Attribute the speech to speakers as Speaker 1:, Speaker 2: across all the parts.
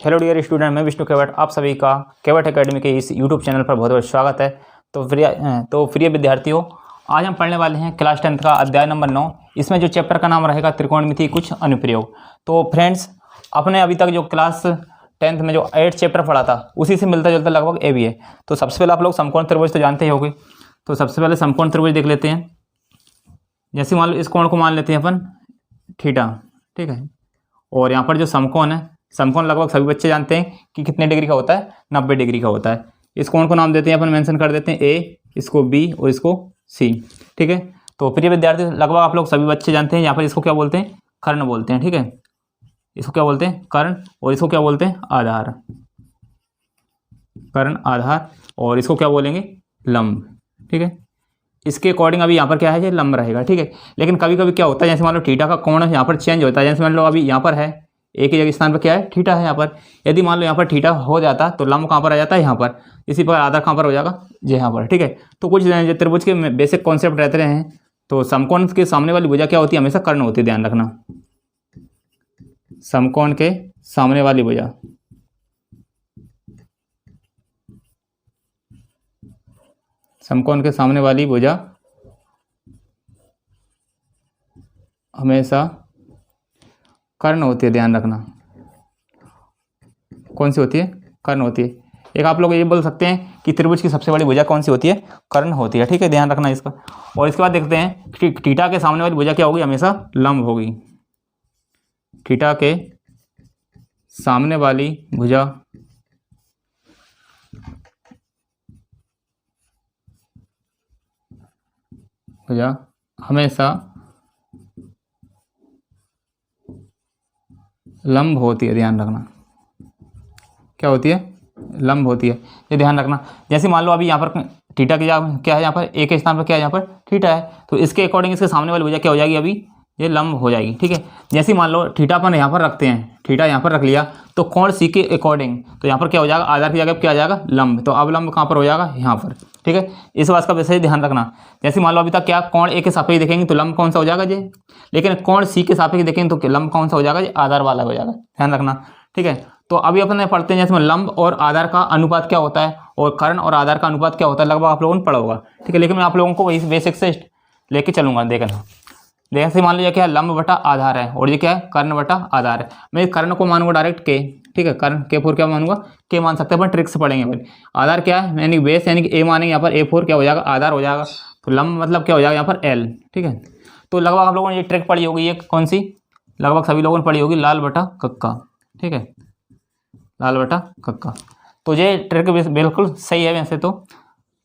Speaker 1: Hello dear student, मैं विष्णु केवट। आप सभी का केवट एकेडमी के इस यूट्यूब चैनल पर बहुत बहुत स्वागत है। तो प्रिय विद्यार्थियों, आज हम पढ़ने वाले हैं क्लास 10 का अध्याय नंबर 9। इसमें जो चैप्टर का नाम रहेगा त्रिकोणमिति कुछ अनुप्रयोग। तो फ्रेंड्स, अपने अभी तक जो क्लास 10th में जो 8 चैप्टर पढ़ा था उसी से मिलता जुलता लगभग ये भी है। तो सबसे पहले आप लोग समकोण त्रिभुज तो जानते ही होंगे। तो सबसे पहले समकोण त्रिभुज देख लेते हैं। जैसे मान लो इस कोण को मान लेते हैं अपन थीटा, ठीक है। और यहाँ पर जो समकोण है, समकोण लगभग सभी बच्चे जानते हैं कि कितने डिग्री का होता है, 90 डिग्री का होता है। इस कोण को नाम देते हैं अपन, मेंशन कर देते हैं ए, इसको बी और इसको सी, ठीक है। तो प्रिय विद्यार्थी, लगभग आप लोग सभी बच्चे जानते हैं यहाँ पर इसको क्या बोलते हैं, कर्ण बोलते हैं, ठीक है। इसको क्या बोलते हैं, कर्ण, और इसको क्या बोलते हैं, आधार, कर्ण आधार। और इसको क्या बोलेंगे, लंब, ठीक है। इसके अकॉर्डिंग अभी यहाँ पर क्या है, ये लंब रहेगा, ठीक है। लेकिन कभी कभी क्या होता है, जैसे मान लो थीटा का कोण यहाँ पर चेंज होता है। जैसे मान लो अभी यहाँ पर है, एक ही जगह स्थान पर क्या है, थीटा है यहाँ पर। यदि मान लो यहाँ पर थीटा हो जाता तो लंब कहाँ पर आ जाता है, यहाँ पर। इसी प्रकार आधार कहाँ पर हो जाएगा, ये यहाँ पर, ठीक है। तो कुछ जो त्रिभुज के बेसिक कॉन्सेप्ट रहते रहे हैं। तो समकोण के सामने वाली भुजा क्या होती है, हमेशा कर्ण होती है, ध्यान रखना। समकोण के सामने वाली भुजा समकोण के सामने वाली भुजा हमेशा कर्ण होती है, ध्यान रखना। कौन सी होती है, कर्ण होती है। एक आप लोग ये बोल सकते हैं कि त्रिभुज की सबसे बड़ी भुजा कौन सी होती है, कर्ण होती है, ठीक है। ध्यान रखना इसका। और इसके बाद देखते हैं कि थीटा के सामने वाली भुजा क्या होगी, हमेशा लंब होगी। थीटा के सामने वाली भुजा हमेशा लंब होती है, ध्यान रखना। क्या होती है, लंब होती है, ये ध्यान रखना। जैसे मान लो अभी यहाँ पर थीटा की क्या है, यहाँ पर एक के स्थान पर क्या है, यहाँ पर थीटा है। तो इसके अकॉर्डिंग इसके सामने वाली भुजा क्या हो जाएगी, अभी ये लंब हो जाएगी, ठीक है। जैसे मान लो थीटा अपन यहाँ पर रखते हैं, थीटा यहाँ पर रख लिया, तो कोण सी के अकॉर्डिंग तो यहाँ पर क्या हो जाएगा, आधार की जगह क्या आ जाएगा, लंब। तो अब लंब कहाँ पर हो जाएगा, यहाँ पर, ठीक है। इस बात का वैसे ही ध्यान रखना। जैसे मान लो अभी तक क्या कोण ए के सापेक्ष देखेंगे तो लंब कौन सा हो जाएगा जी, लेकिन कोण सी के सापेक्ष देखेंगे तो लंब कौन सा हो जाएगा, आधार वाला हो जाएगा, ध्यान रखना, ठीक है। तो अभी अपन पढ़ते हैं, जैसे लंब और आधार का अनुपात क्या होता है और कर्ण और आधार का अनुपात क्या होता है, लगभग आप लोगों ने पढ़ा होगा, ठीक है। लेकिन मैं आप लोगों को वही बेसिक से लेके चलूंगा, देखना। जैसे मान लीजिए क्या है, लंब बटा आधार है और ये क्या है, कर्ण बटा आधार है। मैं कर्ण को मानूंगा डायरेक्ट के, ठीक है। कर्ण के फोर क्या मानूंगा, के मान सकते हैं, अपन ट्रिक से पढ़ेंगे अपन। आधार क्या है, यानी बेस, यानी कि ए मानेंगे, यहाँ पर ए फोर क्या हो जाएगा, आधार हो जाएगा। तो लंब मतलब क्या हो जाएगा, यहाँ पर एल, ठीक है। तो लगभग आप लोगों ने ये ट्रिक पढ़ी होगी, ये कौन सी, लगभग सभी लोगों ने पढ़ी होगी, लाल बटा कक्का, ठीक है, लाल बटा कक्का। तो ये ट्रिक बिल्कुल सही है। वैसे तो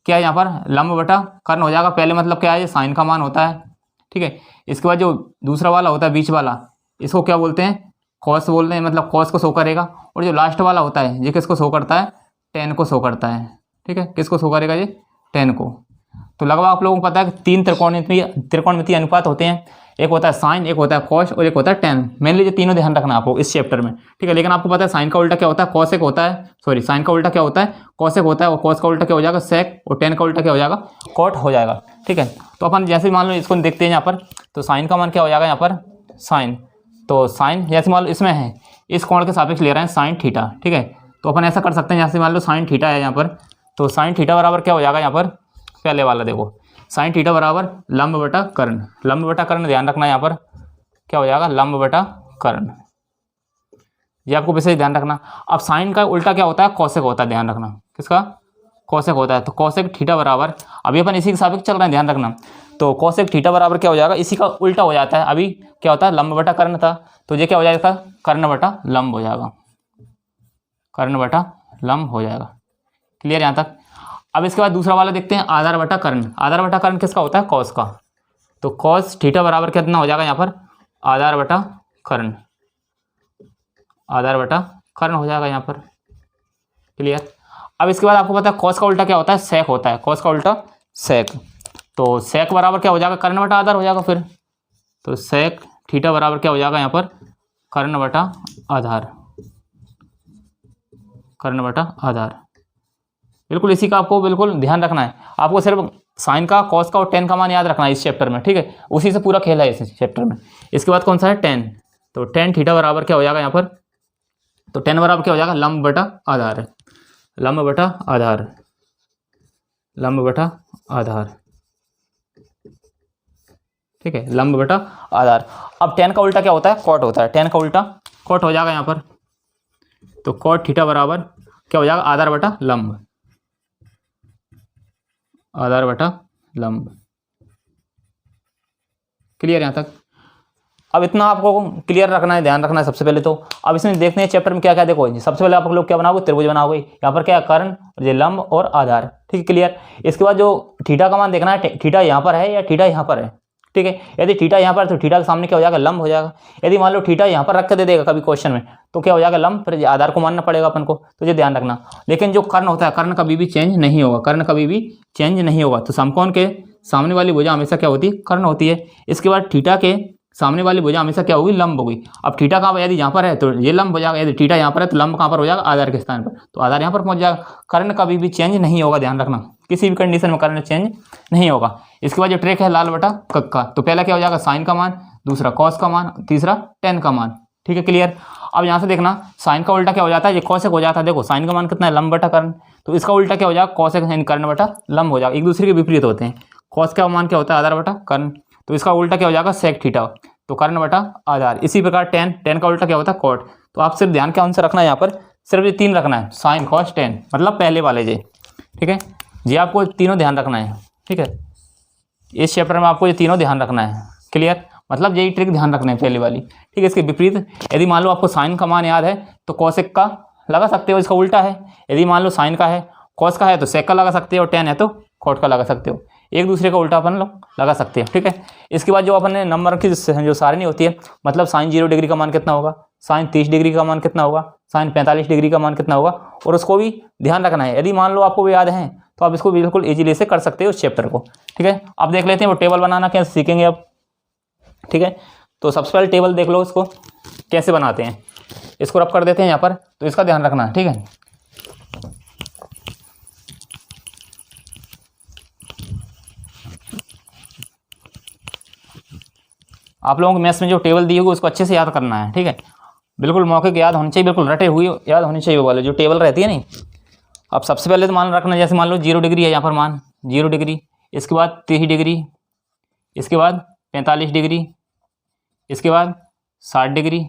Speaker 1: क्या है, यहाँ पर लंब बटा कर्ण हो जाएगा। पहले मतलब क्या है, ये साइन का मान होता है, ठीक है। इसके बाद जो दूसरा वाला होता है, बीच वाला, इसको क्या बोलते हैं, कॉस बोलते हैं, मतलब कॉस को शो करेगा। और जो लास्ट वाला होता है, ये किसको शो करता है, टेन को शो करता है, ठीक है। किसको शो करेगा, ये टेन को। तो लगभग आप लोगों को पता है कि 3 त्रिकोणमितीय अनुपात होते हैं। एक होता है साइन, एक होता है कॉस और एक होता है टेन। मेनली ये तीनों ध्यान रखना आपको इस चैप्टर में, ठीक है। लेकिन आपको पता है साइन का उल्टा क्या होता है, कॉसेक होता है, सॉरी साइन का उल्टा क्या होता है, कॉसेक होता है। और कॉस का उल्टा क्या हो जाएगा, सेक। और टेन का उल्टा क्या हो जाएगा, कॉट हो जाएगा, ठीक है। तो अपन जैसे मान लो इसको देखते हैं यहाँ पर, तो साइन का मान क्या हो जाएगा, यहाँ पर साइन। तो साइन जैसे मान लो इसमें है, इस कोण के सापेक्ष ले रहे हैं साइन थीटा, ठीक है। तो अपन ऐसा कर सकते हैं, जैसे मान लो साइन थीटा है यहाँ पर, तो साइन थीटा बराबर क्या हो जाएगा, यहाँ पर पहले वाला देखो, साइन थीटा बराबर लंब बटा कर्ण। लंब बटा कर्ण ध्यान रखना, यहाँ पर क्या हो जाएगा, लंब बटा कर्ण। ये आपको वैसे ही ध्यान रखना। अब साइन का उल्टा क्या होता है, कौशिक होता है, ध्यान रखना। किसका, कौशिक होता है। तो कौशिक थीटा बराबर, अभी अपन इसी के सापेक्ष चल रहे हैं, ध्यान रखना। तो कौशिक थीटा बराबर क्या हो जाएगा, इसी का उल्टा हो जाता है। अभी क्या होता है, लंब बटा कर्ण था, तो ये क्या हो जाएगा, कर्ण बटा लंब हो जाएगा, कर्ण बटा लंब हो जाएगा। क्लियर यहाँ तक। अब इसके बाद दूसरा वाला देखते हैं, आधार बटा कर्ण। आधार बटा कर्ण किसका होता है, कॉस का। तो कॉस थीटा बराबर कितना हो जाएगा, यहाँ पर आधार बटा कर्ण, आधार बटा कर्ण हो जाएगा यहाँ पर। क्लियर। अब इसके बाद आपको पता है कॉस का उल्टा क्या होता है, सेक होता है। कॉस का उल्टा सेक। तो सेक बराबर क्या हो जाएगा, कर्ण बटा आधार हो जाएगा फिर। तो सेक थीटा बराबर क्या हो जाएगा, यहाँ पर कर्ण बटा आधार, कर्ण बटा आधार। बिल्कुल इसी का आपको बिल्कुल ध्यान रखना है। आपको सिर्फ साइन का, कॉस का और टेन का मान याद रखना है इस चैप्टर में, ठीक है। उसी से पूरा खेल है इस चैप्टर में। इसके बाद कौन सा है, टेन। तो टेन थीटा बराबर क्या हो जाएगा, यहाँ पर तो टेन बराबर क्या हो जाएगा, लंब बटा आधार, लंब बटा आधार, लंब बटा आधार, ठीक है, लंब बटा आधार। अब टेन का उल्टा क्या होता है, कॉट होता है, टेन का उल्टा कॉट हो जाएगा यहाँ पर, तो कॉट थीटा बराबर क्या हो जाएगा, आधार बटा लंब, आधार बटा लंब। क्लियर यहाँ तक? अब इतना आपको क्लियर रखना है, ध्यान रखना है सबसे पहले तो। अब इसमें देखते हैं चैप्टर में क्या क्या, देखो सबसे पहले आप लोग क्या बनाओगे, त्रिभुज बनाओगे, यहाँ पर क्या है, कर्ण, ये लंब और आधार, ठीक है, क्लियर। इसके बाद जो थीटा का मान देखना है, थीटा यहाँ पर है या थीटा यहाँ पर है, ठीक है। यदि थीटा यहाँ पर तो थीटा के सामने क्या हो जाएगा, लंब हो जाएगा। यदि मान लो थीटा यहाँ पर रख के दे देगा कभी क्वेश्चन में, तो क्या हो जाएगा, लंब, फिर आधार को मानना पड़ेगा अपन को, तो ये ध्यान रखना। लेकिन जो कर्ण होता है, कर्ण कभी भी चेंज नहीं होगा, कर्ण कभी भी चेंज नहीं होगा। तो समकोण के सामने वाली भुजा हमेशा क्या होती है, कर्ण होती है। इसके बाद थीटा के सामने वाली भुजा हमेशा क्या होगी, लंब होगी। अब थीटा कहाँ पर, यदि यहाँ पर है तो ये लंब हो जाएगा, यदि थीटा यहाँ पर है तो लंब कहाँ पर हो जाएगा, आधार के स्थान पर, तो आधार यहाँ पर पहुँच जाएगा। कर्ण कभी भी चेंज नहीं होगा, ध्यान रखना, किसी भी कंडीशन में कर्ण चेंज नहीं होगा। इसके बाद जो ट्रिक है लाल बटा कक्का, तो पहला क्या हो जाएगा, साइन का मान, दूसरा कॉस का मान, तीसरा टेन का मान, ठीक है, क्लियर। अब यहाँ से देखना, साइन का उल्टा क्या हो जाता है, ये कॉसेक हो जाता है। देखो साइन का मान कितना है, लंब बटा कर्ण, तो इसका उल्टा क्या हो जाएगा, कॉसेक यानी कर्ण बटा लंब हो जाएगा, एक दूसरे के विपरीत होते हैं। कॉस का मान क्या होता है, आधार बटा कर्ण, तो इसका उल्टा क्या हो जाएगा, सेक थीटा, तो कर्ण बटा आधार। इसी प्रकार टेन, टेन का उल्टा क्या होता है, कॉट। तो आप सिर्फ ध्यान क्या उनसे रखना है, यहाँ पर सिर्फ ये तीन रखना है, साइन कॉस टेन, मतलब पहले वाले जे, ठीक है, ये आपको तीनों ध्यान रखना है, ठीक है। इस चैप्टर में आपको ये तीनों ध्यान रखना है, क्लियर, मतलब यही ट्रिक ध्यान रखना है पहले वाली, ठीक है। इसके विपरीत यदि मान लो आपको साइन का मान याद है तो कॉसेक का लगा सकते हो, इसका उल्टा है। यदि मान लो साइन का है, कॉस का है तो सेक का लगा सकते हो, और टेन है तो कॉट का लगा सकते हो, एक दूसरे का उल्टा अपन लोग लगा सकते हैं, ठीक है। इसके बाद जो अपन ने नंबर की जो सारणी होती है, मतलब साइन 0 डिग्री का मान कितना होगा, साइन 30 डिग्री का मान कितना होगा, साइन 45 डिग्री का मान कितना होगा, और उसको भी ध्यान रखना है। यदि मान लो आपको वो याद है तो आप इसको बिल्कुल इजीली से कर सकते हो उस चैप्टर को, ठीक है। अब देख लेते हैं वो टेबल बनाना कैसे सीखेंगे अब, ठीक है। तो सबसे पहले टेबल देख लो, इसको कैसे बनाते हैं, इसको रब कर देते हैं यहाँ पर, तो इसका ध्यान रखना, ठीक है। आप लोगों को मैथ्स में जो टेबल दी होगी उसको अच्छे से याद करना है, ठीक है, बिल्कुल मौके के याद होने चाहिए, बिल्कुल रटे हुए याद होने चाहिए, वो वाले जो टेबल रहती है नहीं। अब सबसे पहले तो मान रखना, जैसे मान लो 0 डिग्री है यहाँ पर मान, 0 डिग्री, इसके बाद 30 डिग्री, इसके बाद 45 डिग्री, इसके बाद 60 डिग्री,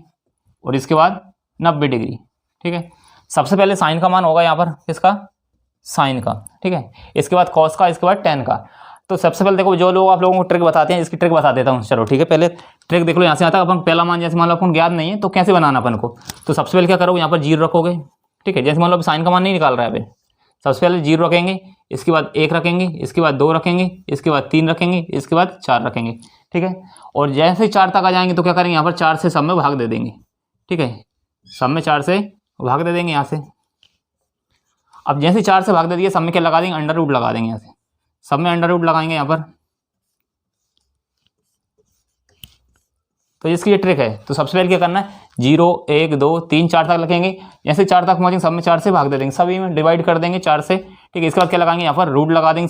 Speaker 1: और इसके बाद 90 डिग्री, ठीक है। सबसे पहले साइन का मान होगा यहाँ पर, किसका, साइन का, ठीक है। इसके बाद कॉस का, इसके बाद टेन का। तो सबसे पहले देखो, जो लोग आप लोगों को ट्रिक बताते हैं, इसकी ट्रिक बता देता हूँ, चलो ठीक है। पहले ट्रिक देख लो, यहाँ से आता है अपन पहला मान, जैसे मान लो अपन याद नहीं है तो कैसे बनाना अपन को, तो सबसे पहले क्या करोगे, यहाँ पर 0 रखोगे, ठीक है। जैसे मान लो साइन का मान नहीं निकाल रहा है अभी, सबसे पहले 0 रखेंगे, इसके बाद 1 रखेंगे, इसके बाद 2 रखेंगे, इसके बाद 3 रखेंगे, इसके बाद 4 रखेंगे, ठीक है। और जैसे ही 4 तक आ जाएंगे तो क्या करेंगे, यहाँ पर 4 से सब में भाग दे देंगे, ठीक है, सब में 4 से भाग दे देंगे यहाँ से। अब जैसे 4 से भाग दे दिए, सब में क्या लगा देंगे, अंडर रूट लगा देंगे, यहाँ से सब में अंडर रूट लगाएंगे यहाँ पर। तो इसकी ये ट्रिक है। तो सबसे पहले क्या करना है, 0 1 2 3 4 तक लिखेंगे, जैसे 4 तक पहुंचेंगे सब में 4 से भाग दे देंगे, सभी में डिवाइड कर देंगे 4 से, ठीक है। इसके बाद क्या लगाएंगे, यहाँ पर रूट लगा देंगे,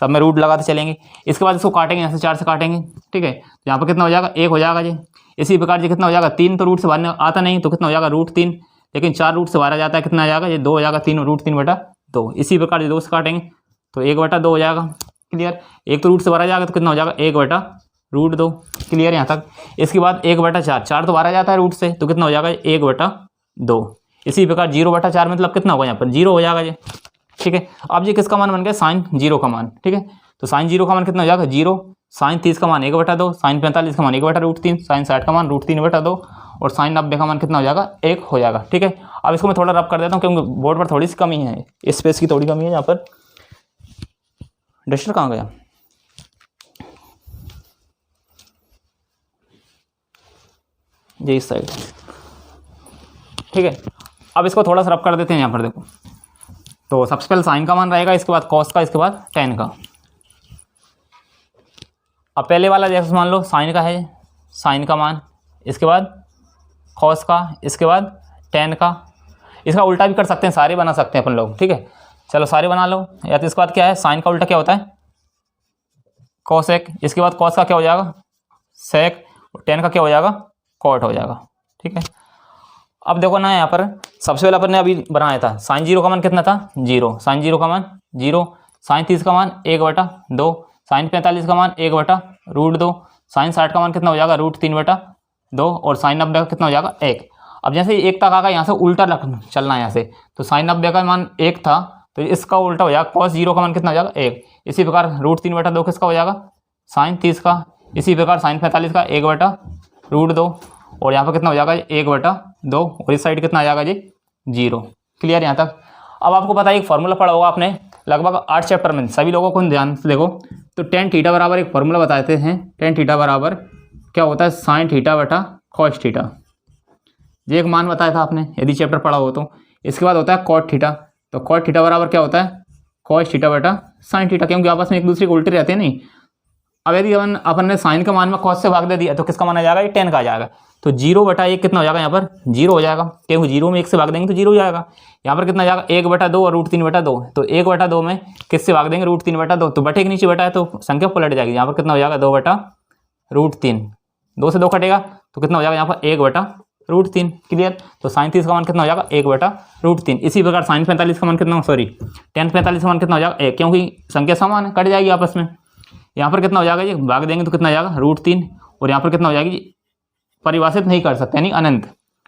Speaker 1: सब में रूट लगाते चलेंगे। इसके बाद इसको काटेंगे, यहाँ से 4 से काटेंगे, ठीक है। तो यहाँ पर कितना हो जाएगा, 1 हो जाएगा जी। इसी प्रकार जी कितना हो जाएगा, 3 तो रूट से बाहर आता नहीं, तो कितना हो जाएगा, √3, लेकिन 4 रूट से बाहर आ जाता है, कितना आ जाएगा, ये 2 हो जाएगा, 3 √3 बटा 2। इसी प्रकार ये 2 से काटेंगे तो 1 बटा 2 हो जाएगा, क्लियर। एक तो रूट से बाहर आ जाएगा तो कितना हो जाएगा, 1 बटा √2, क्लियर यहाँ तक। इसके बाद 1 बटा 4, 4 तो बाहर आ जाता है रूट से, तो कितना हो जाएगा, 1 बटा 2। इसी प्रकार 0 बटा 4 मतलब कितना होगा, यहाँ पर 0 हो जाएगा ये, ठीक है। अब ये किसका मान बन गया, साइन 0 का मान, ठीक है। तो साइन 0 का मान कितना हो जाएगा, 0। साइन 30 का मान 1 बटा 2, साइन 45 का मान 1 बटा √3, साइन 60 का मान √3 बटा 2, और साइन 90 का मान कितना हो जाएगा, 1 हो जाएगा, ठीक है। अब इसको मैं थोड़ा रब कर देता हूँ क्योंकि बोर्ड पर थोड़ी सी कमी है, स्पेस की थोड़ी कमी है यहाँ पर। डस्टर कहाँ गया, ये इस साइड, ठीक है। अब इसको थोड़ा सा रब कर देते हैं यहाँ पर, देखो। तो सबसे पहले साइन का मान रहेगा, इसके बाद कॉस का, इसके बाद टेन का। अब पहले वाला जैसे मान लो साइन का है, साइन का मान, इसके बाद कॉस का, इसके बाद टेन का। इसका उल्टा भी कर सकते हैं, सारे बना सकते हैं अपन लोग, ठीक है। चलो सारे बना लो। या तो इसके बाद क्या है, साइन का उल्टा क्या होता है, कॉसेक, इसके बाद कॉस का क्या हो जाएगा, सेक, और टेन का क्या हो जाएगा, कॉट हो जाएगा, ठीक है। अब देखो ना यहाँ पर सबसे पहले अपन ने अभी बनाया था साइन 0 का मान कितना था 0, साइन 0 का मान 0, साइन 30 का मान 1/2, साइन 45 का मान 1/√2, साइन 60 का मान कितना हो जाएगा √3/2 और साइन 90 का कितना हो जाएगा 1। अब जैसे 1 तक आगा यहाँ से उल्टा चलना है यहाँ से, तो साइन 90 का मान 1 था तो इसका उल्टा हो जाएगा कॉस 0 का मान कितना हो जाएगा 1। इसी प्रकार √3/2 किसका हो जाएगा साइन 30 का। इसी प्रकार साइन 45 का 1/√2 और यहाँ पर कितना हो जाएगा 1/2 और इस साइड कितना आ जाएगा जी 0। क्लियर यहाँ तक। अब आपको पता है एक फॉर्मूला पढ़ा होगा आपने लगभग 8 चैप्टर में, सभी लोगों को ध्यान से देखो। तो टेन थीटा बराबर एक फॉर्मूला बताते हैं, टेन थीटा बराबर क्या होता है साइन थीटा बटा कॉस थीटा। ये एक मान बताया था आपने यदि चैप्टर पढ़ा हो तो। इसके बाद होता है कॉट थीटा, तो कॉट थीटा बराबर क्या होता है कॉस थीटा बटा साइन थीटा, क्योंकि आपस में एक दूसरे को उल्टे रहते हैं नहीं। अब यदि अपन ने साइन का मान में कॉस से भाग दे दिया तो किसका मान आ जाएगा ये टेन का आ जाएगा। तो 0/1 कितना हो जाएगा यहाँ पर 0 हो जाएगा, क्योंकि 0 में 1 से भाग देंगे तो 0 हो जाएगा। यहाँ पर कितना आ जाएगा 1/2 और √3/2, तो 1/2 में किससे भाग देंगे √3/2, तो बटे के नीचे बटा है तो संख्या पलट जाएगी। यहाँ पर कितना हो जाएगा 2/√3, 2 से 2 कटेगा तो कितना हो जाएगा यहाँ पर 1/√3। क्लियर। तो साइन 30 का मान कितना हो जाएगा 1/√3। इसी प्रकार साइन 45 का मान कितना tan 45 का मान कितना हो जाएगा 1, क्योंकि संख्या समान है कट जाएगी आपस में। यहाँ पर कितना हो जाएगा ये भाग देंगे तो कितना हो जाएगा √3 और यहाँ पर कितना हो जाएगी परिभाषित नहीं कर सकते यानी अनंत।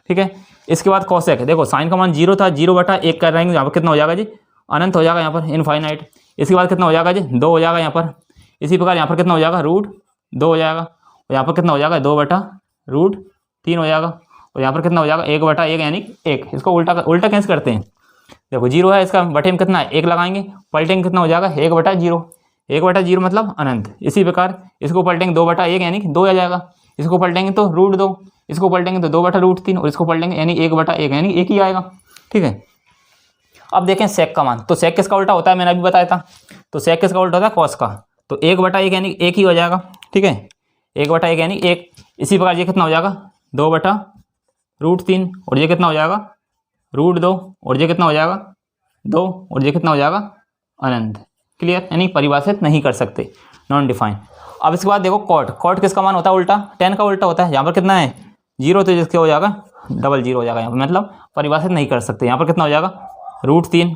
Speaker 1: ठीक है। इसके बाद कोसेक, देखो साइन का मान 0 था, 0/1 कर रहेंगे यहाँ पर कितना हो जाएगा जी अनंत हो जाएगा यहाँ पर इनफाइनाइट। इसके बाद कितना हो जाएगा जी 2 हो जाएगा यहाँ पर। इसी प्रकार यहाँ पर कितना हो जाएगा √2 हो जाएगा और यहाँ पर कितना हो जाएगा 2/√3 हो जाएगा और यहाँ पर कितना हो जाएगा 1/1 यानी 1। इसको उल्टा कैंसिल करते हैं। देखो 0 है, इसका बटे में कितना है 1 लगाएंगे, पलटेंगे कितना हो जाएगा 1/0, 1/0 मतलब अनंत। इसी प्रकार इसको पलटेंगे 2/1 यानी 2 आ जाएगा, इसको पलटेंगे तो √2, इसको पलटेंगे तो 2/√3 और इसको पलटेंगे यानी 1/1 यानी 1 ही आएगा। ठीक है। अब देखें सेक का मान, तो सेक किसका उल्टा होता है मैंने अभी बताया था, तो सेक किसका उल्टा होता है कॉस का, तो 1/1 यानी 1 ही हो जाएगा। ठीक है, 1/1 यानी 1। इसी प्रकार ये कितना हो जाएगा 2/√3 और ये कितना हो जाएगा √2 और ये कितना हो जाएगा 2 और ये कितना हो जाएगा अनंत। क्लियर, यानी परिभाषित नहीं कर सकते, नॉन डिफाइन। अब इसके बाद देखो कॉट किसका मान होता है उल्टा, tan का उल्टा होता है। यहाँ पर कितना है 0 तो जिसके हो जाएगा 00 हो जाएगा यहाँ पर, मतलब परिभाषित नहीं कर सकते। यहाँ पर कितना हो जाएगा √3,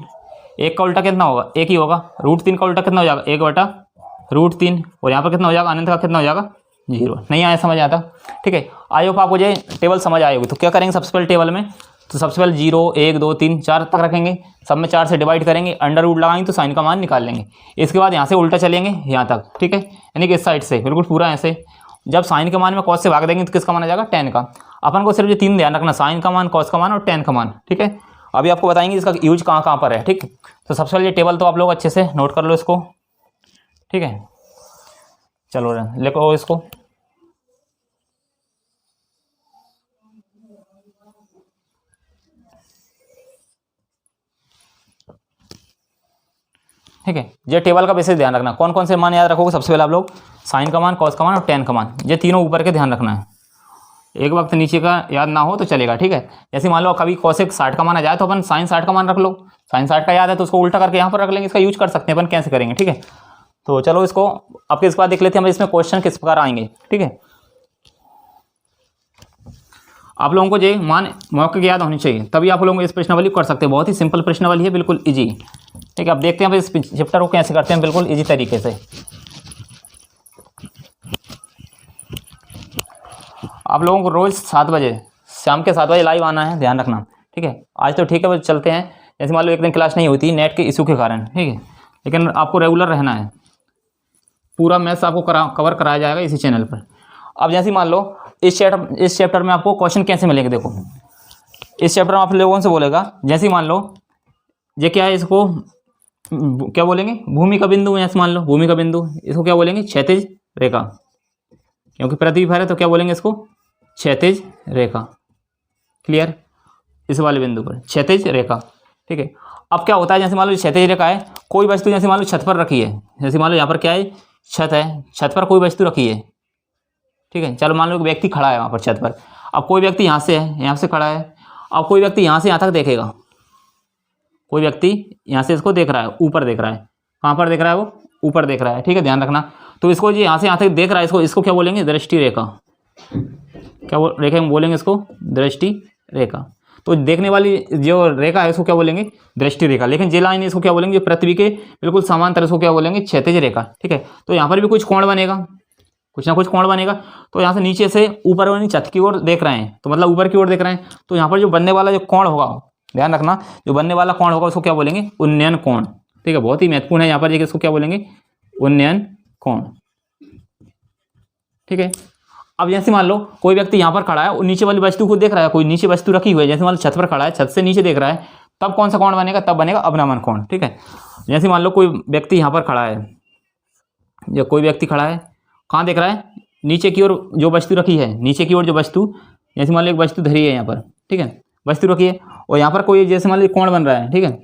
Speaker 1: 1 का उल्टा कितना होगा 1 ही होगा, √3 का उल्टा कितना हो जाएगा 1/√3 और यहाँ पर कितना हो जाएगा अनंत का कितना हो जाएगा 0। नहीं आया समझ आता। ठीक है, आई होप आपको ये टेबल समझ आएगी। तो क्या करेंगे सबसे पहले टेबल में, तो सबसे पहले 0 1 2 3 4 तक रखेंगे, सब में 4 से डिवाइड करेंगे, अंडर रूट लगाएंगे तो साइन का मान निकाल लेंगे। इसके बाद यहाँ से उल्टा चलेंगे यहाँ तक। ठीक है, यानी कि इस साइड से बिल्कुल पूरा ऐसे। जब साइन के मान में कॉस से भाग देंगे तो किसका मान आ जाएगा tan का। अपन को सिर्फ ये 3 ध्यान रखना, साइन का मान, कॉस का मान और tan का मान। ठीक है, अभी आपको बताएंगे इसका यूज कहाँ कहाँ पर है। ठीक, तो सबसे पहले ये टेबल तो आप लोग अच्छे से नोट कर लो इसको। ठीक है, चलो लिखो इसको। ठीक है, ये टेबल का बेसिक ध्यान रखना, कौन कौन से मान याद रखोगे सबसे पहले आप लोग, साइन का मान, कॉस का मान और tan का मान, ये तीनों ऊपर के ध्यान रखना है। एक वक्त नीचे का याद ना हो तो चलेगा। ठीक है, जैसे मान लो कभी कॉसेक 60 का मान आ जाए तो अपन साइन 60 का मान रख लो, साइन 60 का याद है तो उसको उल्टा करके यहाँ पर रख लेंगे, इसका यूज कर सकते हैं अपन कैसे करेंगे। ठीक है, तो चलो इसको आपके इसके बाद देख लेते हैं हम इसमें क्वेश्चन किस प्रकार आएंगे। ठीक है, आप लोगों को ये मान मौके की याद होनी चाहिए, तभी आप लोगों को इस प्रश्नावली कर सकते हैं। बहुत ही सिंपल प्रश्नावली है, बिल्कुल इजी। ठीक है, अब देखते हैं इस चैप्टर को कैसे करते हैं बिल्कुल इजी तरीके से। आप लोगों को रोज 7 बजे, शाम के 7 बजे लाइव आना है, ध्यान रखना। ठीक है, आज तो ठीक है बस चलते हैं, जैसे मान लो एक दिन क्लास नहीं होती नेट के इशू के कारण। ठीक है, लेकिन आपको रेगुलर रहना है, पूरा मैथ्स आपको कवर कराया जाएगा इसी चैनल पर। अब जैसे मान लो इस चैप्टर में आपको क्वेश्चन कैसे मिलेंगे, देखो इस चैप्टर में आप लोगों से बोलेगा, जैसे मान लो ये क्या है, इसको क्या बोलेंगे भूमि का बिंदु, ऐसे मान लो भूमि का बिंदु, इसको क्या बोलेंगे क्षैतिज रेखा, क्योंकि प्रतिभा है तो क्या बोलेंगे इसको क्षैतिज रेखा। क्लियर, इस वाले बिंदु पर क्षैतिज रेखा। ठीक है, अब क्या होता है, जैसे मान लो क्षैतिज रेखा है, कोई वस्तु जैसे मान लो छत पर रखी है, जैसे मान लो यहाँ पर क्या है छत है, छत पर कोई वस्तु रखी है। ठीक है, चलो मान लो एक व्यक्ति खड़ा है वहाँ पर छत पर, अब कोई व्यक्ति यहाँ से है, यहाँ से खड़ा है, अब कोई व्यक्ति यहाँ से यहाँ तक देखेगा, कोई व्यक्ति यहाँ से इसको देख रहा है, ऊपर देख रहा है, कहाँ पर देख रहा है वो ऊपर देख रहा है। ठीक है, ध्यान रखना, तो इसको जी यहाँ से यहाँ तक देख रहा है, इसको क्या बोलेंगे दृष्टि रेखा, क्या रेखा बोलेंगे इसको दृष्टि रेखा। तो देखने वाली जो रेखा है उसको क्या बोलेंगे, दृष्टि रेखा। लेकिन जे लाइन इसको क्या बोलेंगे, जो पृथ्वी के बिल्कुल समांतर इसको क्या बोलेंगे, क्षैतिज रेखा। ठीक है, तो यहाँ पर भी कुछ कोण बनेगा, कुछ ना कुछ कोण बनेगा। तो यहाँ से नीचे से ऊपर वाली छत की ओर देख रहे हैं, तो मतलब ऊपर की ओर देख रहे हैं, तो यहाँ पर जो बनने वाला जो कोण होगा, ध्यान रखना, जो बनने वाला कोण होगा उसको क्या बोलेंगे, उन्नयन कोण। ठीक है, बहुत ही महत्वपूर्ण है यहाँ पर, देखिए इसको क्या बोलेंगे, उन्नयन कोण। ठीक है, अब जैसे मान लो कोई व्यक्ति यहाँ पर खड़ा है और नीचे वाली वस्तु को देख रहा है, कोई नीचे वस्तु रखी हुई है, जैसे मान लो छत पर खड़ा है, छत से नीचे देख रहा है, तब कौन सा कोण बनेगा, तब बनेगा अवनमन कोण। ठीक है, जैसे मान लो कोई व्यक्ति यहाँ पर खड़ा है, या कोई व्यक्ति खड़ा है, कहाँ देख रहा है, नीचे की ओर जो वस्तु रखी है, नीचे की ओर जो वस्तु, जैसे मान लो एक वस्तु धरी है यहाँ पर, ठीक है, वस्तु रखी है, और यहाँ पर कोई जैसे मान लो कोण बन रहा है। ठीक है,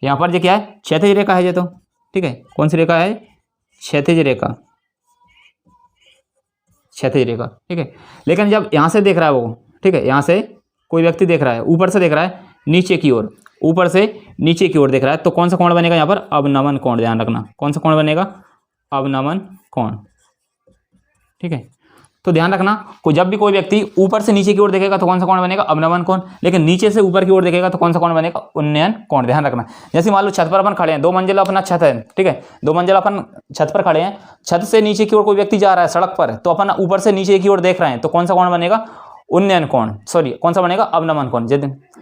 Speaker 1: यहाँ पर जो क्या है, क्षैतिज रेखा है ये तो। ठीक है, कौन सी रेखा है, क्षैतिज रेखा, क्षैतिज रेखा। ठीक है, लेकिन जब यहाँ से देख रहा है वो, ठीक है, यहाँ से कोई व्यक्ति देख रहा है, ऊपर से देख रहा है नीचे की ओर, ऊपर से नीचे की ओर देख रहा है, तो कौन सा कोण बनेगा यहाँ पर, अवनमन कोण। ध्यान रखना, कौन सा कोण बनेगा, अवनमन कोण। ठीक है, तो ध्यान रखना, को जब भी कोई व्यक्ति ऊपर से नीचे की ओर देखेगा तो कौन सा कोण बनेगा, अवनमन कोण। लेकिन नीचे से ऊपर की ओर देखेगा तो कौन सा कोण बनेगा, उन्नयन कोण। ध्यान रखना, जैसे मान लो छत पर अपन खड़े हैं, 2 मंजिला अपना छत है। ठीक है, 2 मंजिला अपन छत पर खड़े हैं, छत से नीचे की ओर कोई व्यक्ति जा रहा है सड़क पर, तो अपन ऊपर से नीचे की ओर देख रहे हैं, तो कौन सा कोण बनेगा, उन्नयन कोण। सॉरी, कौन सा बनेगा, अवनमन कोण।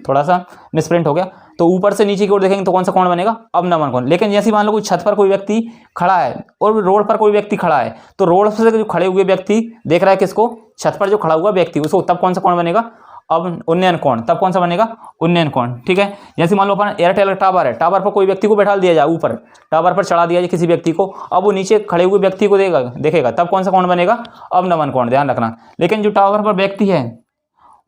Speaker 1: थोड़ा सा मिसप्रिंट हो गया, तो ऊपर से नीचे की ओर देखेंगे तो कौन सा कोण बनेगा, अवनमन कोण। लेकिन जैसे मान लो कोई छत पर कोई व्यक्ति खड़ा है और रोड पर कोई व्यक्ति खड़ा है, तो रोड से जो खड़े हुए व्यक्ति देख रहा है किसको, छत पर जो खड़ा हुआ व्यक्ति, उसको, तब कौन सा कोण बनेगा, अब उन्नयन कोण। तब कौन सा बनेगा, उन्नयन कोण। ठीक है, जैसे मान लो अपन एयरटेल टावर है, टावर पर कोई व्यक्ति को बैठा दिया जाए, ऊपर टावर पर चढ़ा दिया जाए किसी व्यक्ति को, अब वो नीचे खड़े हुए व्यक्ति को देखेगा, तब कौन सा कोण बनेगा, अवनमन कोण। ध्यान रखना, लेकिन जो टावर पर व्यक्ति है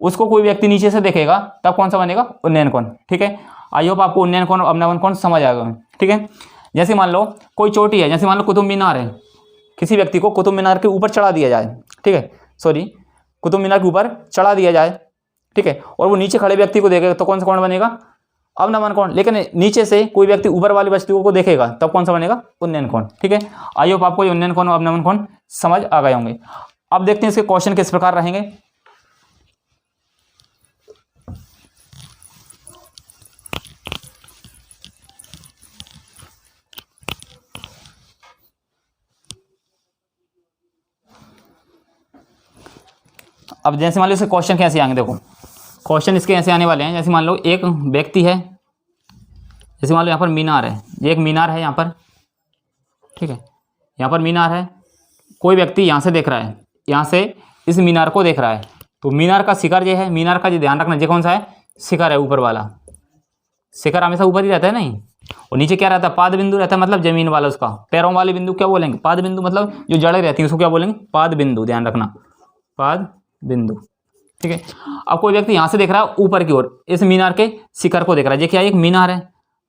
Speaker 1: उसको कोई व्यक्ति नीचे से देखेगा, तब कौन सा बनेगा, उन्नयन कोण। ठीक है, आई होप आपको उन्नयन कोण और अवनमन कोण समझ आ गया। ठीक है, जैसे मान लो कोई चोटी है, जैसे मान लो कुतुब मीनार है, किसी व्यक्ति को कुतुब मीनार के ऊपर चढ़ा दिया जाए। ठीक है, सॉरी, कुतुब मीनार के ऊपर चढ़ा दिया जाए। ठीक है, और वो नीचे खड़े व्यक्ति को देखेगा तो कौन सा कोण बनेगा, अवनमन कोण। लेकिन नीचे से कोई व्यक्ति ऊपर वाली वस्तुओं को देखेगा, तब कौन सा बनेगा, उन्नयन कोण। ठीक है, आई होप आपको उन्नयन कोण और अवनमन कोण समझ आ गए होंगे। अब देखते हैं इसके क्वेश्चन किस प्रकार रहेंगे। अब जैसे मान लो इसके क्वेश्चन कैसे आएंगे, देखो क्वेश्चन इसके ऐसे आने वाले हैं। जैसे मान लो एक व्यक्ति है, जैसे मान लो यहाँ पर मीनार है, ये एक मीनार है यहाँ पर। ठीक है, यहाँ पर मीनार है, कोई व्यक्ति यहाँ से देख रहा है, यहाँ से इस मीनार को देख रहा है, तो मीनार का शिखर ये है, मीनार का जो ध्यान रखना, ये कौन सा है, शिखर है, ऊपर वाला शिखर हमेशा ऊपर ही रहता है नहीं, और नीचे क्या रहता है, पाद बिंदु रहता है, मतलब जमीन वाला, उसका पैरों वाले बिंदु क्या बोलेंगे, पाद बिंदु, मतलब जो जड़ें रहती हैं उसको क्या बोलेंगे, पाद बिंदु। ध्यान रखना, पाद बिंदु। ठीक है, अब कोई व्यक्ति यहाँ से देख रहा है ऊपर की ओर, इस मीनार के शिखर को देख रहा है, ये क्या है, एक मीनार है,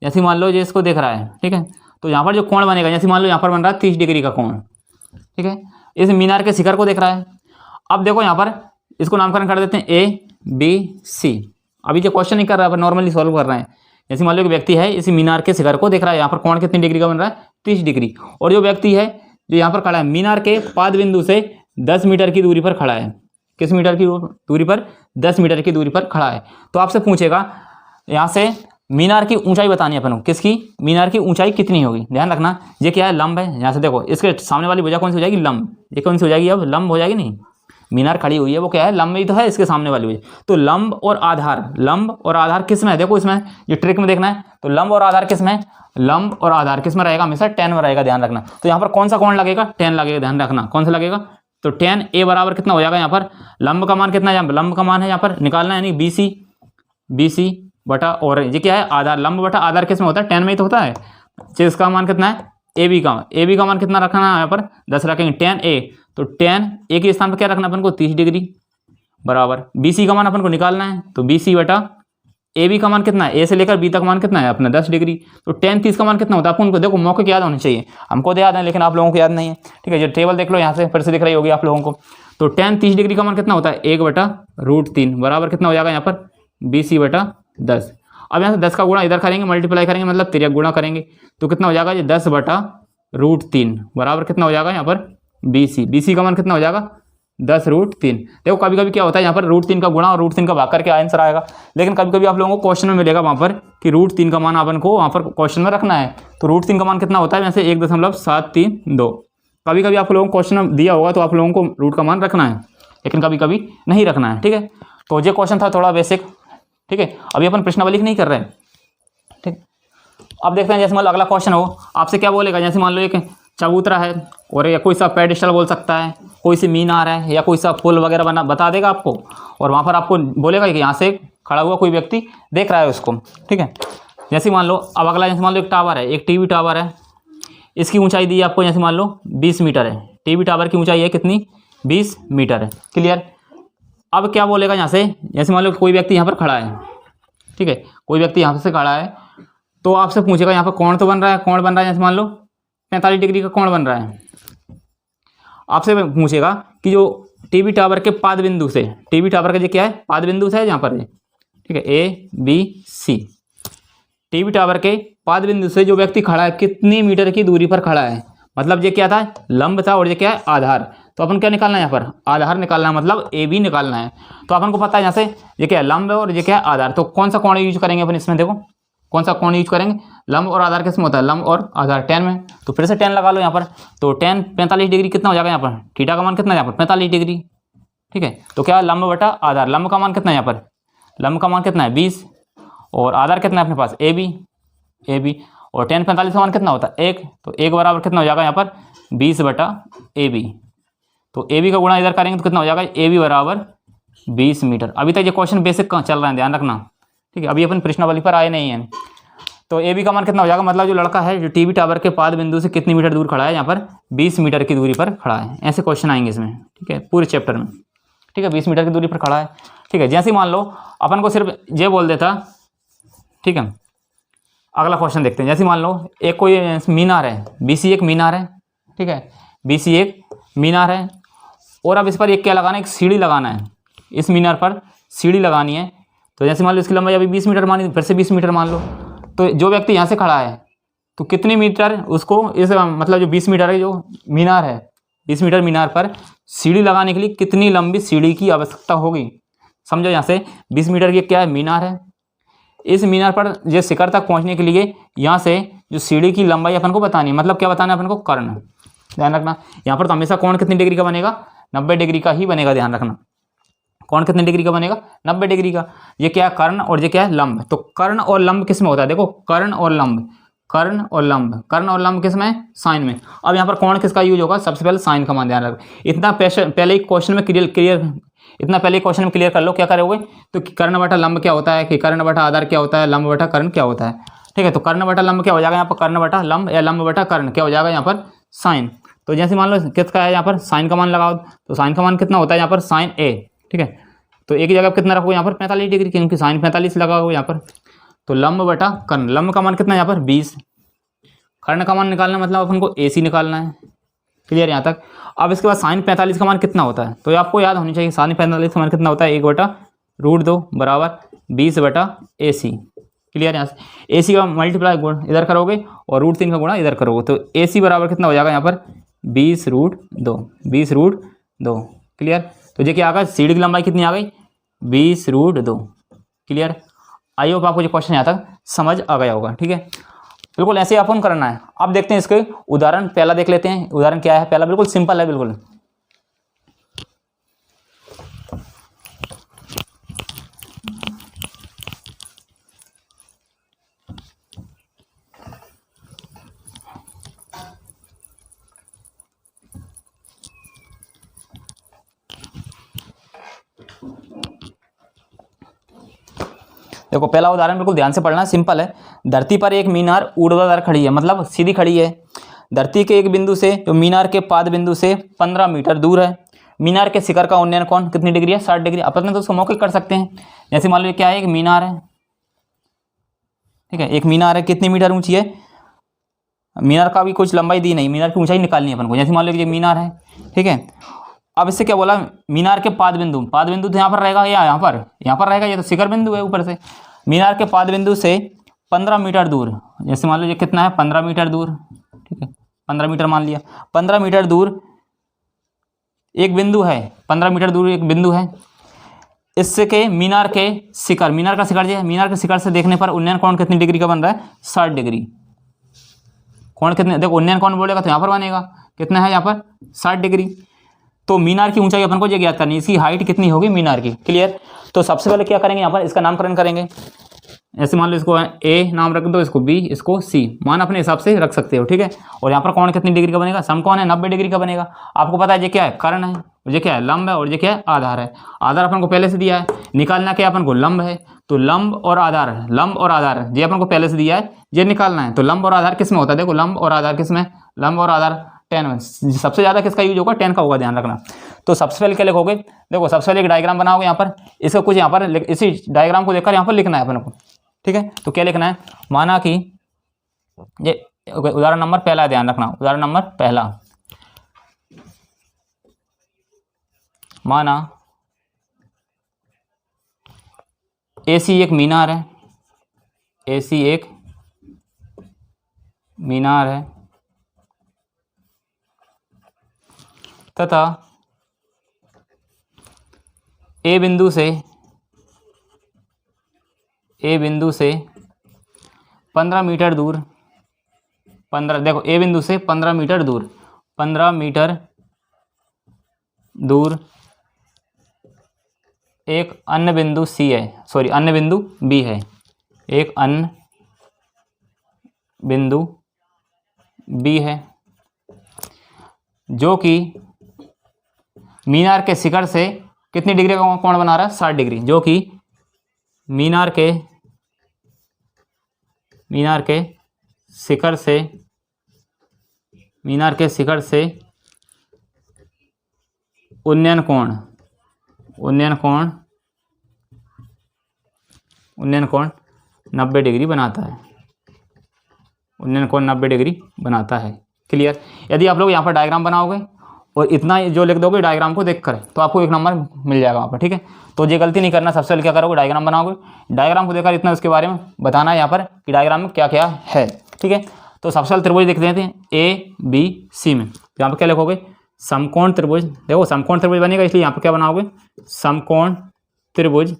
Speaker 1: जैसे मान लो ये इसको देख रहा है। ठीक है, तो यहाँ पर जो कोण बनेगा, जैसे मान लो यहाँ पर बन रहा है 30 डिग्री का कोण। ठीक है, इस मीनार के शिखर को देख रहा है। अब देखो यहाँ पर इसको नामकरण कर देते हैं ABC। अभी जो क्वेश्चन नहीं कर रहा है, नॉर्मली सॉल्व कर रहे हैं। जैसे मान लो एक व्यक्ति है, इस मीनार के शिखर को देख रहा है, यहाँ पर कोण कितनी डिग्री का बन रहा है, 30 डिग्री। और जो व्यक्ति है जो यहाँ पर खड़ा है, मीनार के पाद बिंदु से 10 मीटर की दूरी पर खड़ा है, किस मीटर की दूरी पर, 10 मीटर की दूरी पर खड़ा है। तो आपसे पूछेगा यहाँ से मीनार की ऊंचाई बतानी है अपन को, किसकी, मीनार की ऊंचाई कितनी होगी। ध्यान रखना, ये क्या है, लंब है। यहाँ से देखो इसके सामने वाली भुजा कौन सी हो जाएगी, लंब। ये कौन सी हो जाएगी, अब लंब हो जाएगी, नहीं, मीनार खड़ी हुई है वो क्या है, लंब ही तो है, इसके सामने वाली भुजा। तो लंब और आधार, लंब और आधार किस में है, देखो इसमें ये ट्रिक में देखना है। तो लंब और आधार किस में, लंब और आधार किस में रहेगा, हमेशा tan में रहेगा। ध्यान रखना, तो यहाँ पर कौन सा कोण लगेगा, tan लगेगा। ध्यान रखना, कौन सा लगेगा, तो tan A बराबर कितना हो जाएगा, यहाँ पर लंब का मान कितना है, लंब का मान है यहाँ पर निकालना है, यानी BC बटा, और ये क्या है, आधार। लंब बटा आधार किस में होता है, tan में ही तो होता है। इसका मान कितना है, AB का मान कितना रखना है, यहाँ पर 10 रखेंगे, tan A। तो tan A के स्थान पर क्या रखना है अपन को, 30 डिग्री बराबर। BC का मान अपन को निकालना है, तो BC बटा AB का मान कितना है, A से लेकर B तक मान कितना है अपना, 10 डिग्री। तो tan 30 का मान कितना होता है, आपको उनको देखो मौके याद होने चाहिए, हमको तो याद है लेकिन आप लोगों को याद नहीं है। ठीक है, जो टेबल देख लो यहाँ से फिर से दिख रही होगी आप लोगों को। तो tan 30 डिग्री का मान कितना होता है, 1/√3 बराबर कितना हो जाएगा यहाँ पर, BC बटा 10। अब यहाँ से 10 का गुणा इधर करेंगे, मल्टीप्लाई करेंगे, मतलब तिर्यक गुणा करेंगे, तो कितना हो जाएगा, ये 10/√3 बराबर कितना हो जाएगा यहाँ पर BC। BC का मान कितना हो जाएगा, 10√3। देखो कभी कभी क्या होता है यहाँ पर √3 का गुणा और √3 का भाग करके आंसर आएगा, लेकिन कभी कभी आप लोगों को क्वेश्चन में मिलेगा वहाँ पर कि √3 का मान अपन को वहाँ पर क्वेश्चन में रखना है। तो √3 का मान कितना होता है, वैसे 1.732। कभी कभी आप लोगों को क्वेश्चन में दिया होगा तो आप लोगों को रूट का मान रखना है, लेकिन कभी कभी नहीं रखना है। ठीक है, तो ये क्वेश्चन था थोड़ा बेसिक। ठीक है, अभी अपन प्रश्नावली नहीं कर रहे हैं। ठीक, अब देखते हैं जैसे मान लो अगला क्वेश्चन हो, आपसे क्या बोलेगा, जैसे मान लो एक चबूतरा है और या कोई सा पेडिस्टल बोल सकता है, कोई सी मीनार है या कोई सा पुल वगैरह बना बता देगा आपको, और वहाँ पर आपको बोलेगा कि यहाँ से खड़ा हुआ कोई व्यक्ति देख रहा है उसको। ठीक है, जैसे मान लो अब अगला, जैसे मान लो एक टावर है, एक टीवी टावर है, इसकी ऊंचाई दी है आपको, जैसे मान लो 20 मीटर है। टीवी टावर की ऊंचाई है कितनी, 20 मीटर है। क्लियर। अब क्या बोलेगा यहाँ से, जैसे मान लो कोई व्यक्ति यहाँ पर खड़ा है। ठीक है, कोई व्यक्ति यहाँ से खड़ा है तो आपसे पूछेगा यहाँ पर कौन तो बन रहा है, कौन बन रहा है, जैसे मान लो 45 डिग्री का कौन बन रहा है। आपसे पूछेगा कि जो टीवी टावर के पाद बिंदु से, टीवी टावर का जो क्या है, पाद बिंदु है यहाँ पर। ठीक है, ABC, टीवी टावर के पाद बिंदु से जो व्यक्ति खड़ा है कितनी मीटर की दूरी पर खड़ा है। मतलब ये क्या था, लंब था, और ये क्या है, आधार। तो अपन क्या निकालना है यहाँ पर, आधार निकालना है, मतलब AB निकालना है। तो अपन को पता है यहाँ से ये क्या है, लंब है और ये क्या है, आधार। तो कौन सा कोण यूज करेंगे अपन इसमें, देखो कौन सा कोण यूज करेंगे, लंब और आधार किसमें होता है, लंब और आधार 10 में। तो फिर से 10 लगा लो यहाँ पर, तो 10 45 डिग्री कितना हो जाएगा यहाँ पर, थीटा का मान कितना है यहाँ पर, 45 डिग्री। ठीक है, तो क्या लंब बटा आधार, लंब का मान कितना है यहाँ पर, लंब का मान कितना है 20, और आधार कितना है अपने पास AB, और 10 45 का मान कितना होता है 1, तो 1 बराबर कितना हो जाएगा यहाँ पर 20 बटा AB। तो AB का गुणा इधर करेंगे तो कितना हो जाएगा, AB बराबर 20 मीटर। अभी तक ये क्वेश्चन बेसिक का चल रहा है, ध्यान रखना। ठीक है, अभी अपन प्रश्नावली पर आए नहीं हैं। तो AB का मान कितना हो जाएगा, मतलब जो लड़का है जो टीवी टावर के पाद बिंदु से कितनी मीटर दूर खड़ा है, यहाँ पर 20 मीटर की दूरी पर खड़ा है। ऐसे क्वेश्चन आएंगे इसमें। ठीक है, पूरे चैप्टर में। ठीक है, 20 मीटर की दूरी पर खड़ा है। ठीक है, जैसे मान लो अपन को सिर्फ ये बोल देता। ठीक है, अगला क्वेश्चन देखते हैं। जैसे मान लो एक कोई मीनार है, BC एक मीनार है। ठीक है, BC एक मीनार है, और अब इस पर एक क्या लगाना है, एक सीढ़ी लगाना है। इस मीनार पर सीढ़ी लगानी है। तो जैसे मान लो इसकी लंबाई अभी 20 मीटर मानी, फिर से 20 मीटर मान लो। तो जो व्यक्ति यहाँ से खड़ा है तो कितनी मीटर उसको इस, मतलब जो 20 मीटर है जो मीनार है, 20 मीटर मीनार पर सीढ़ी लगाने के लिए कितनी लंबी सीढ़ी की आवश्यकता होगी। समझो यहाँ से 20 मीटर की क्या है, मीनार है। इस मीनार पर जो शिखर तक पहुँचने के लिए यहाँ से जो सीढ़ी की लंबाई अपन को बतानी है, मतलब क्या बताना है अपन को, कर्ण। ध्यान रखना, यहाँ पर तो हमेशा कोण कितनी डिग्री का बनेगा, 90 डिग्री का ही बनेगा। ध्यान रखना, कोण कितने डिग्री का बनेगा, 90 डिग्री का। ये क्या है, कर्ण, और ये क्या है, लंब। तो कर्ण और लंब किस में होता है, देखो कर्ण और लंब, कर्ण और लंब, कर्ण और लंब किस में, साइन में। अब यहाँ पर कोण किसका यूज होगा, सबसे पहले साइन का मान। ध्यान रखो, इतना पहले क्वेश्चन में क्लियर कर लो। क्या करोगे, तो कर्ण बटा लंब क्या होता है, कि कर्ण बटा आधार क्या होता है, लंब बटा कर्ण क्या होता है। ठीक है, तो कर्ण बटा लंब क्या हो जाएगा यहाँ पर, कर्ण बटा लंब या लंब बटा कर्ण क्या हो जाएगा यहाँ पर, साइन। तो जैसे मान लो किसका है यहाँ पर, साइन का मान लगाओ। तो साइन का मान कितना होता है यहाँ पर, साइन A। ठीक है, तो एक ही जगह कितना रखोगे यहाँ पर, 45 डिग्री, क्योंकि साइन 45 लगाओगे यहाँ पर। तो लंब बटा कर्ण, लंब का मान कितना है यहाँ पर 20, कर्ण का मान निकालना मतलब अपन को AC निकालना है। क्लियर यहाँ तक। अब इसके बाद साइन 45 का मान कितना होता है, तो ये आपको याद होनी चाहिए। साइन 45 का मान कितना होता है, 1/√2 बराबर 20 बटा AC। क्लियर, यहाँ से AC का मल्टीप्लाई गुण इधर करोगे और √3 का गुणा इधर करोगे, तो AC बराबर कितना हो जाएगा यहाँ पर 20√2, 20√2। क्लियर, तो ये क्या आ गया, सीढ़ी की लंबाई कितनी आ गई, 20√2। क्लियर, आई होप आपको ये क्वेश्चन यहाँ तक समझ आ गया होगा। ठीक है, बिल्कुल ऐसे अपन करना है। अब देखते हैं इसके उदाहरण, पहला देख लेते हैं। उदाहरण क्या है, पहला बिल्कुल सिंपल है, बिल्कुल। देखो पहला उदाहरण बिल्कुल ध्यान से पढ़ना, सिंपल है। धरती पर एक मीनार ऊर्ध्वाधर खड़ी है, मतलब सीधी खड़ी है। धरती के एक बिंदु से जो मीनार के पाद बिंदु से 15 मीटर दूर है। मीनार के शिखर का उन्नयन कोण कितनी डिग्री है, 60 डिग्री। अपन तो उसको मौके कर सकते हैं। जैसे मान लो क्या है, एक मीनार है। ठीक है, एक मीनार है, कितनी मीटर ऊंची है, मीनार का भी कुछ लंबाई दी नहीं, मीनार की ऊंचाई निकालनी है अपन को। जैसे मान लो ये मीनार है। ठीक है, अब इससे क्या बोला, मीनार के पाद बिंदु, पाद बिंदु तो यहाँ पर रहेगा या यहाँ पर रहेगा, ये तो शिखर बिंदु है ऊपर से। मीनार के पाद बिंदु से 15 मीटर दूर, जैसे मान लो ये कितना है, 15 मीटर दूर। ठीक है, 15 मीटर मान लिया, 15 मीटर दूर एक बिंदु है 15 मीटर दूर एक बिंदु है, इससे के मीनार के शिखर, मीनार का शिखर जो है, मीनार के शिखर से देखने पर उन्नयन कोण कितनी डिग्री का बन रहा है? 60 डिग्री। कोण कितने, देखो उन्नयन कोण बोलेगा तो यहाँ पर बनेगा कितना है, यहाँ पर 60 डिग्री। तो मीनार की ऊंचाई अपन को ये ज्ञात करनी है, इसकी हाइट कितनी होगी मीनार की। क्लियर। तो सबसे पहले क्या करेंगे, यहाँ पर इसका नामकरण करेंगे। ऐसे मान लो इसको ए नाम रख दो, इसको बी, इसको सी, मान अपने हिसाब से रख सकते हो, ठीक है। और यहाँ पर कोण कितनी डिग्री का बनेगा? समकोण है 90 डिग्री का बनेगा। आपको पता है ये क्या है? कर्ण है, ये क्या है? लंब है, और ये क्या है? आधार है। आधार अपन को पहले से दिया है, निकालना क्या अपन को? लंब है। तो लंब और आधार, लंब और आधार ये अपन को पहले से दिया है, ये निकालना है। तो लंब और आधार किस में होता है? देखो लंब और आधार किस में? लंब और आधार टेन में। सबसे ज़्यादा किसका यूज होगा? 10 का होगा, ध्यान रखना। तो सबसे पहले क्या लिखोगे? देखो सबसे पहले एक डायग्राम बनाओगे यहाँ पर, इसका कुछ यहाँ पर इसी डायग्राम को देखकर यहाँ पर लिखना है अपन को, ठीक है। तो क्या लिखना है? माना कि ये उदाहरण नंबर पहला, ध्यान रखना, उदाहरण नंबर पहला। माना एसी एक मीनार है, एसी एक मीनार है तथा ए बिंदु से 15 मीटर दूर, 15, देखो ए बिंदु से 15 मीटर दूर, 15 मीटर दूर एक अन्य बिंदु सी है, सॉरी अन्य बिंदु बी है, एक अन्य बिंदु बी है जो कि मीनार के शिखर से कितनी डिग्री का कोण बना रहा है? 60 डिग्री। जो कि मीनार के शिखर से उन्नयन कोण 90 डिग्री बनाता है, उन्नयन कोण 90 डिग्री बनाता है। क्लियर। यदि आप लोग यहाँ पर डायग्राम बनाओगे और इतना जो लिख दोगे डायग्राम को देखकर, तो आपको 1 नंबर मिल जाएगा वहाँ पर, ठीक है। तो ये गलती नहीं करना, सबसे पहले क्या करोगे? डायग्राम बनाओगे, डायग्राम को देखकर इतना उसके बारे में बताना है यहाँ पर कि डायग्राम में क्या क्या है, ठीक है। तो सबसे पहले त्रिभुज लिख देते हैं ए बी सी में। यहाँ पर क्या लिखोगे? समकोण त्रिभुज। देखो समकोण त्रिभुज बनेगा, इसलिए यहाँ पर क्या बनाओगे? समकोण त्रिभुज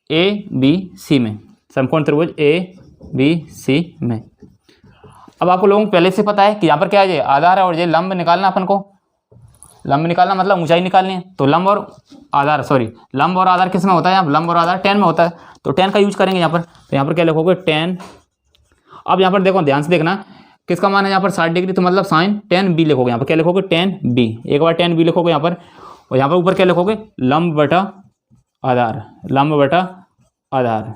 Speaker 1: ए बी सी में, समकोण त्रिभुज ए बी सी में। अब आपको लोगों को पहले से पता है कि यहाँ पर क्या है? आधार है और ये लंब निकालना अपन को, लंब निकालना मतलब ऊंचाई निकालनी है। तो लंब और आधार, सॉरी लंब और आधार किस में होता है? यहाँ लंब और आधार 10 में होता है, तो 10 का यूज करेंगे यहाँ पर। तो यहाँ पर क्या लिखोगे? 10। अब यहाँ पर देखो ध्यान से देखना, किसका मान है यहाँ पर? 60 डिग्री, तो मतलब साइन 10 बी लिखोगे। यहाँ पर क्या लिखोगे? 10 बी। एक बार 10 बी लिखोगे यहाँ पर, और यहाँ पर ऊपर क्या लिखोगे? लंब बटा आधार, लंब बटा आधार,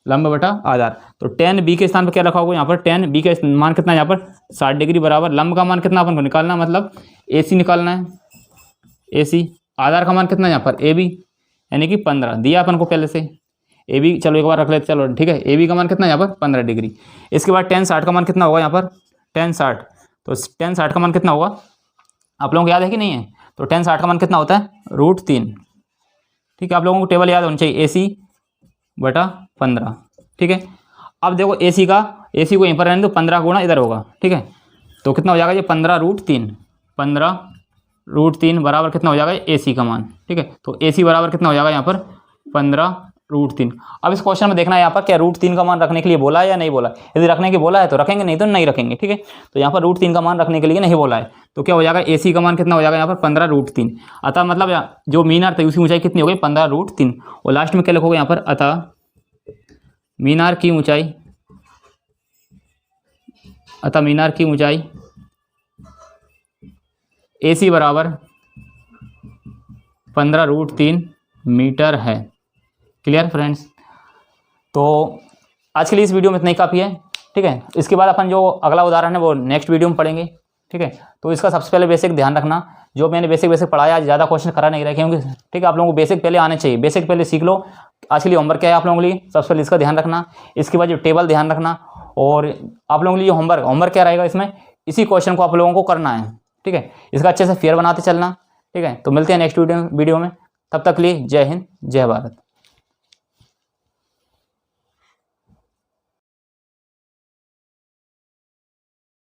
Speaker 1: लंब बटा आधार। तो 10 बी के स्थान पर क्या रखोगे? यहाँ पर 10 बी का मान कितना है यहाँ पर? 60 डिग्री बराबर लंब का मान कितना अपन को निकालना, मतलब AC निकालना है, AC। आधार का मान कितना है यहाँ पर? AB, यानी कि 15 दिया अपन को पहले से। AB चलो एक बार रख लेते, चलो ठीक है। AB का मान कितना है यहाँ पर? 15 डिग्री। इसके बाद 10 60 का मान कितना होगा यहाँ पर? 10 60, तो 10 60 का मान कितना होगा? आप लोगों को याद है कि नहीं है? तो 10 60 का मान कितना होता है? √3, ठीक है। आप लोगों को टेबल याद होनी चाहिए, AC बटा 15, ठीक है। अब देखो AC को यहीं पर रहने दो, 15 गुणा इधर होगा, ठीक है। तो कितना हो जाएगा ये? 15√3, 15√3 बराबर कितना हो जाएगा? AC का मान, ठीक है। तो AC बराबर कितना हो जाएगा यहाँ पर? 15√3। अब इस क्वेश्चन में देखना है यहाँ पर क्या √3 का मान रखने के लिए बोला है या नहीं बोला। यदि रखने के बोला है तो रखेंगे, नहीं तो नहीं रखेंगे, ठीक है। तो यहाँ पर √3 का मान रखने के लिए नहीं बोला है, तो क्या हो जाएगा? AC का मान कितना हो जाएगा यहाँ पर? 15√3। अतः मतलब जो मीनार थी उसकी ऊंचाई कितनी हो गई? 15√3। और लास्ट में क्या लिखोगे यहाँ पर? अतः मीनार की ऊंचाई AC बराबर 15√3 मीटर है। Clear friends. तो आज के लिए इस वीडियो में इतना ही काफ़ी है, ठीक है। इसके बाद अपन जो अगला उदाहरण है वो नेक्स्ट वीडियो में पढ़ेंगे, ठीक है। तो इसका सबसे पहले बेसिक ध्यान रखना, जो मैंने बेसिक पढ़ाया, ज़्यादा क्वेश्चन करा नहीं रहे क्योंकि, ठीक है। आप लोगों को बेसिक पहले आने चाहिए, बेसिक पहले सीख लो। आज के लिए होमवर्क क्या है आप लोगों के लिए? सबसे पहले इसका ध्यान रखना, इसके बाद जो टेबल ध्यान रखना, और आप लोगों के लिए होमवर्क क्या रहेगा इसमें? इसी क्वेश्चन को आप लोगों को करना है, ठीक है। इसका अच्छे से फेयर बनाते चलना, ठीक है। तो मिलते हैं नेक्स्ट वीडियो में, तब तक के लिए जय हिंद जय भारत।